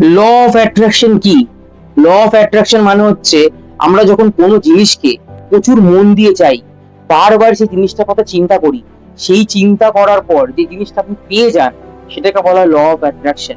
Law of attraction কি? ল of attraction মানে হচ্ছে আমরা যখন কোনো জিনিসকে প্রচুর মন দিয়ে চাই, বারবার সেই জিনিসটার কথা চিন্তা করি, সেই চিন্তা করার পর যে জিনিসটা আপনি পেয়ে যান, সেটাকে বলা হয় law of attraction.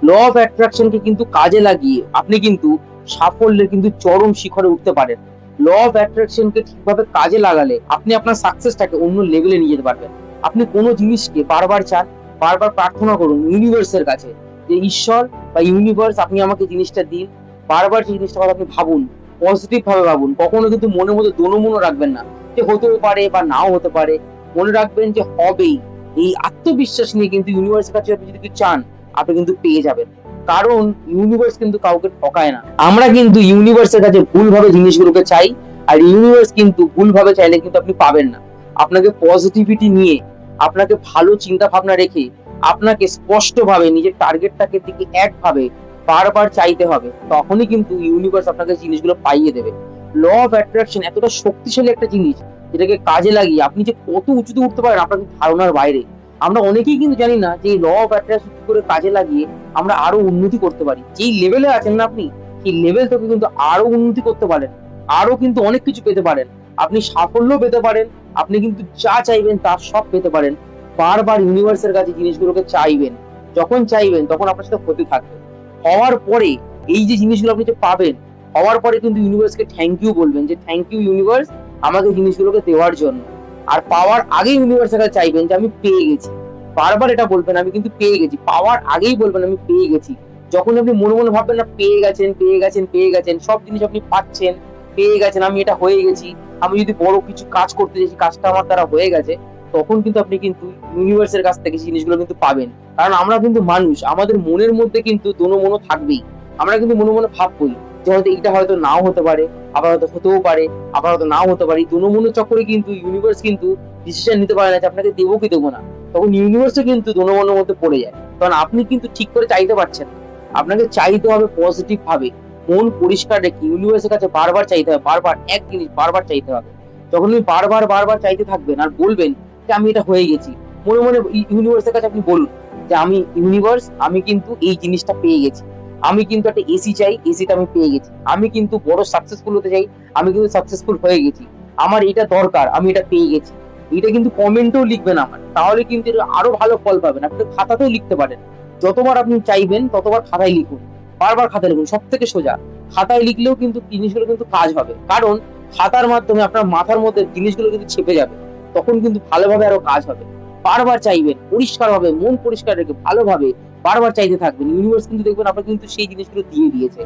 Law of অ্যাট্রাকশনকে কিন্তু কাজে লাগিয়ে আপনি কিন্তু সাফল্যের কিন্তু চরম শিখরে উঠতে পারেন। ল অফ অ্যাট্রাকশনকে ঠিকভাবে কাজে লাগালে আপনি আপনার সাকসেসটাকে অন্য লেভেলে নিয়ে যেতে পারবেন। আপনি কোনো জিনিসকে বারবার চান, বারবার প্রার্থনা করুন ইউনিভার্সের কাছে যে ঈশ্বর বা ইউনিভার্স আপনি আমাকে জিনিসটা দিন। বারবার সেই জিনিসটার কথা আপনি ভাবুন, পজিটিভ ভাবে ভাবুন। কখনো কিন্তু মনের মধ্যে দোনো-মোনো রাখবেন না যে হতেও পারে বা নাও হতে পারে। মনে রাখবেন যে হবেই। এই আত্মবিশ্বাস নিয়ে কিন্তু ইউনিভার্সের কাছে আপনি যদি কিছু চান, আপনি কিন্তু পেয়ে যাবেন। কারণ ইউনিভার্স কিন্তু কাউকে ঠকায় না। আমরা কিন্তু ইউনিভার্সের কাছে ভুলভাবে জিনিসগুলোকে চাই, আর ইউনিভার্স কিন্তু ভুলভাবে চাইলে কিন্তু আপনি পাবেন না। আপনাকে পজিটিভিটি নিয়ে, আপনাকে ভালো চিন্তা ভাবনা রেখে, আপনাকে স্পষ্টভাবে নিজের টার্গেটটাকে দিকে একভাবে বারবার চাইতে হবে। তখনই কিন্তু ইউনিভার্স আপনাকে জিনিসগুলো পাইয়ে দেবে। ল অফ অ্যাট্রাকশন এতটা শক্তিশালী একটা জিনিস, যেটাকে কাজে লাগিয়ে আপনি যে কত উঁচুতে উঠতে পারেন আপনার কিন্তু ধারণার বাইরে। আমরা অনেকেই কিন্তু জানি না যে এই ল অফ অ্যাট্রাকশন কি করে কাজে লাগিয়ে আমরা আরো উন্নতি করতে পারি। যেই লেভেলে আছেন না আপনি, সেই লেভেল থেকে কিন্তু আরো উন্নতি করতে পারেন। আরো কিন্তু অনেক কিছু পেতে পারেন। আপনি সাফল্য পেতে পারেন। আপনি কিন্তু যা চাইবেন তা সব পেতে পারেন। বারবার ইউনিভার্সের কাছে জিনিসগুলোকে চাইবেন। যখন চাইবেন তখন আপনার সাথে হতে থাকবে। হওয়ার পরে এই যে জিনিসগুলো আপনি যে পাবেন, হওয়ার পরে কিন্তু ইউনিভার্সকে থ্যাংক ইউ বলবেন যে থ্যাংক ইউ ইউনিভার্স আমাকে জিনিসগুলোকে দেওয়ার জন্য। আর পাওয়ার আগে ইউনিভার্সের কাছে চাইবেন যে আমি পেয়ে গেছি। বারবার এটা বলবেন আমি কিন্তু পেয়ে গেছি। পাওয়ার আগেই বলবেন আমি পেয়ে গেছি। যখন আপনি মনে, মনে ভাববেন না পেয়ে গেছেন, পেয়ে গেছেন, পেয়ে গেছেন, সব জিনিস আপনি পাচ্ছেন, পেয়ে গেছেন, আমি এটা হয়ে গেছি। আমি যদি বড় কিছু কাজ করতে চাইছি, কাজটা আমার দ্বারা হয়ে গেছে। তখন কিন্তু আপনি কিন্তু ইউনিভার্সের কাছ থেকে জিনিসগুলো কিন্তু পাবেন। কারণ আমরা কিন্তু মানুষ, আমাদের মনের মধ্যে কিন্তু দোনো-মোনো থাকবেই। আমরা কিন্তু মনে, মনে ভাববই যে হয়তো এটা হয়তো নাও হতে পারে, আবার হয়তো হতেও পারে, আবার হয়তো নাও হতে পারে। এই দোনো-মোনো চক্করে কিন্তু ইউনিভার্স কিন্তু ডিসিশন নিতে পারে না যে আপনাকে দেবো কি দেবো না। তখন ইউনিভার্সও কিন্তু দোনো-মোনোর মধ্যে পড়ে যায়। কারণ আপনি কিন্তু ঠিক করে চাইতে পারছেন না। আপনাকে চাইতে হবে পজিটিভ ভাবে। মন পরিষ্কার রেখে ইউনিভার্সের কাছে বারবার চাইতে হবে। বারবার এক জিনিস বারবার চাইতে হবে। যখন আপনি বারবার, বারবার চাইতে থাকবেন আর বলবেন যে আমি এটা হয়ে গেছি। মনে, মনে ইউনিভার্সের কাছে আপনি বলুন যে আমি ইউনিভার্স আমি কিন্তু এই জিনিসটা পেয়ে গেছি। আমি কিন্তু একটা এসি চাই, এসিটা আমি পেয়ে গেছি। আমি কিন্তু বড় সাকসেসফুল হতে চাই, আমি কিন্তু সাকসেসফুল হয়ে গেছি। আমার এটা দরকার, আমি এটা পেয়ে গেছি। এটা কিন্তু কমেন্টেও লিখবেন আমার। তাহলে কিন্তু এর আরো ভালো ফল পাবেন। আপনি খাতাতেও লিখতে পারেন। যতবার আপনি চাইবেন ততবার খাতায় লিখুন। বারবার খাতায় লিখুন। সবথেকে সোজা। খাতায় লিখলেও কিন্তু জিনিসগুলো কিন্তু কাজ হবে। কারণ খাতার মাধ্যমে আপনার মাথার মধ্যে জিনিসগুলো কিন্তু ছেপে যাবে। তখন কিন্তু ভালোভাবে আরো কাজ হবে। বারবার চাইবেন, পরিষ্কারভাবে, মন পরিষ্কার রেখে ভালোভাবে বারবার চাইতে থাকবেন। ইউনিভার্স কিন্তু দেখবেন আপনাকে কিন্তু সেই জিনিসগুলো দিয়ে দিয়েছে।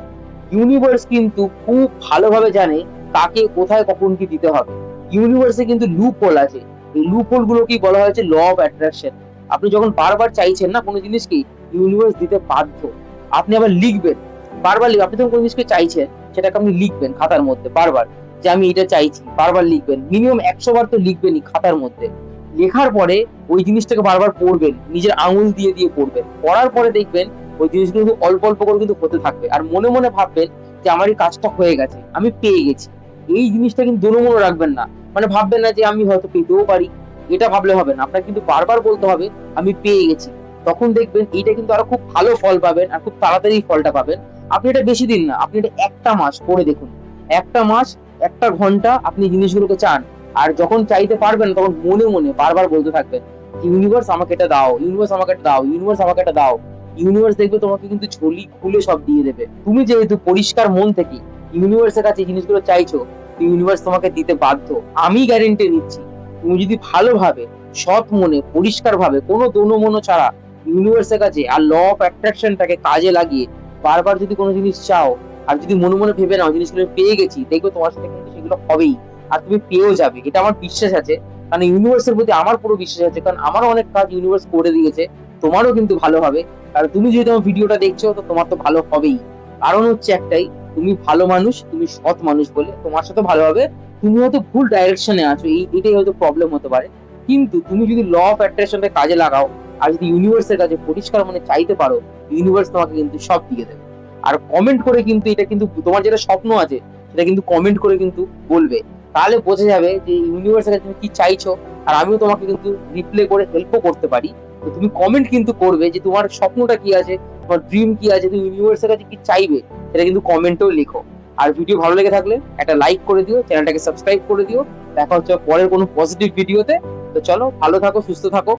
ইউনিভার্স কিন্তু খুব ভালোভাবে জানে কাকে কোথায় কখন কি দিতে হবে। ইউনিভার্সে কিন্তু লুপ হোল আছে। এই লুপ হোল গুলোকেই বলা হয়েছে ল অফ অ্যাট্রাকশন। আপনি যখন বারবার চাইছেন না কোনো জিনিসকেই, ইউনিভার্স দিতে বাধ্য। আপনি আবার লিখবেন। বারবার আপনি যখন কোনো জিনিসকে চাইছেন, সেটাকে আপনি লিখবেন খাতার মধ্যে বারবার। যে আমি এটা চাইছি। বারবার লিখবেন। মিনিমাম ১০০ বার তো লিখবেনই খাতার মধ্যে। লেখার পরে ওই জিনিসটাকে বারবার পড়বেন। নিজের আঙুল দিয়ে, দিয়ে পড়বেন। পড়ার পরে দেখবেন ওই জিনিসগুলো কিন্তু অল্প, অল্প করে কিন্তু হতে থাকবে। আর মনে, মনে ভাববেন যে আমার এই কাজটা হয়ে গেছে। আমি পেয়ে গেছি। এই জিনিসটা কিন্তু দোনো-মোনো রাখবেন না। মানে ভাববেন না যে আমি হয়তো পেতেও পারি। এটা ভাবলে হবে না। আপনাকে কিন্তু বারবার বলতে হবে আমি পেয়ে গেছি। তখন দেখবেন এইটা কিন্তু আরো খুব ভালো ফল পাবেন আর খুব তাড়াতাড়ি ফলটা পাবেন। আপনি এটা বেশি দিন না, আপনি এটা ১ টা মাস করে দেখুন। ১ টা মাস, ১ টা ঘন্টা আপনি জিনিসগুলোকে চান। আর যখন চাইতে পারবেন তখন মনে, মনে বারবার বলতে থাকবেন, ইউনিভার্স আমাকে এটা দাও, ইউনিভার্স আমাকে এটা দাও, ইউনিভার্স আমাকে এটা দাও। ইউনিভার্স দেখবে তোমাকে কিন্তু ঝুলি খুলে সব দিয়ে দেবে। তুমি যেহেতু পরিষ্কার মন থেকে ইউনিভার্সের কাছে জিনিসগুলো চাইছো, ইউনিভার্স তোমাকে দিতে বাধ্য। আমি গ্যারান্টি নিচ্ছি। তুমি যদি ভালোভাবে, সৎ মনে, পরিষ্কারভাবে কোনো দোনো-মোনো ছাড়া ইউনিভার্সের কাছে আর ল অফ অ্যাট্রাকশনটাকে কাজে লাগিয়ে বারবার যদি কোনো জিনিস চাও, আর যদি মনে, মনে ভেবে নাও জিনিসগুলো পেয়ে গেছি, দেখবে তোমার সাথে কিন্তু সেগুলো হবেই। আর তুমি পেয়েও যাবে। এটা আমার বিশ্বাস আছে। কারণ ইউনিভার্সের প্রতি আমার পুরো বিশ্বাস আছে। কারণ আমারও অনেক কাজ ইউনিভার্স করে দিয়েছে। তোমারও কিন্তু ভালো হবে। কারণ তুমি যেহেতু আমার ভিডিওটা দেখছো তো তোমার তো ভালো হবেই। কারণ হচ্ছে একটাই, তুমি ভালো মানুষ, তুমি সৎ মানুষ বলে তোমার সাথে ভালো হবে। তুমি হয়তো ভুল ডাইরেকশন এ আছো। এটাই হয়তো প্রবলেম হতে পারে। কিন্তু তুমি যদি ল অফ অ্যাট্রাকশন টা কাজে লাগাও আর যদি ইউনিভার্স এর কাছে পরিষ্কার মনে চাইতে পারো, ইউনিভার্স তোমাকে কিন্তু সব দিয়ে দেবে। আর কমেন্ট করে কিন্তু এটা কিন্তু তোমার যেটা স্বপ্ন আছে সেটা কিন্তু কমেন্ট করে কিন্তু বলবে। তাহলে বোঝা যাবে যে ইউনিভার্সের কাছে তুমি কি চাইছো। আর আমিও তোমাকে কিন্তু রিপ্লাই করে হেল্পও করতে পারি। তো তুমি কমেন্ট কিন্তু করবে যে তোমার স্বপ্নটা কি আছে, তোমার ড্রিম কি আছে, তুমি ইউনিভার্সের কাছে কি চাইবে, সেটা কিন্তু কমেন্টেও লেখো। আর ভিডিও ভালো লেগে থাকলে একটা লাইক করে দিও, চ্যানেলটাকে সাবস্ক্রাইব করে দিও। দেখা হচ্ছে পরের কোনো পজিটিভ ভিডিওতে। তো চলো, ভালো থাকো, সুস্থ থাকো।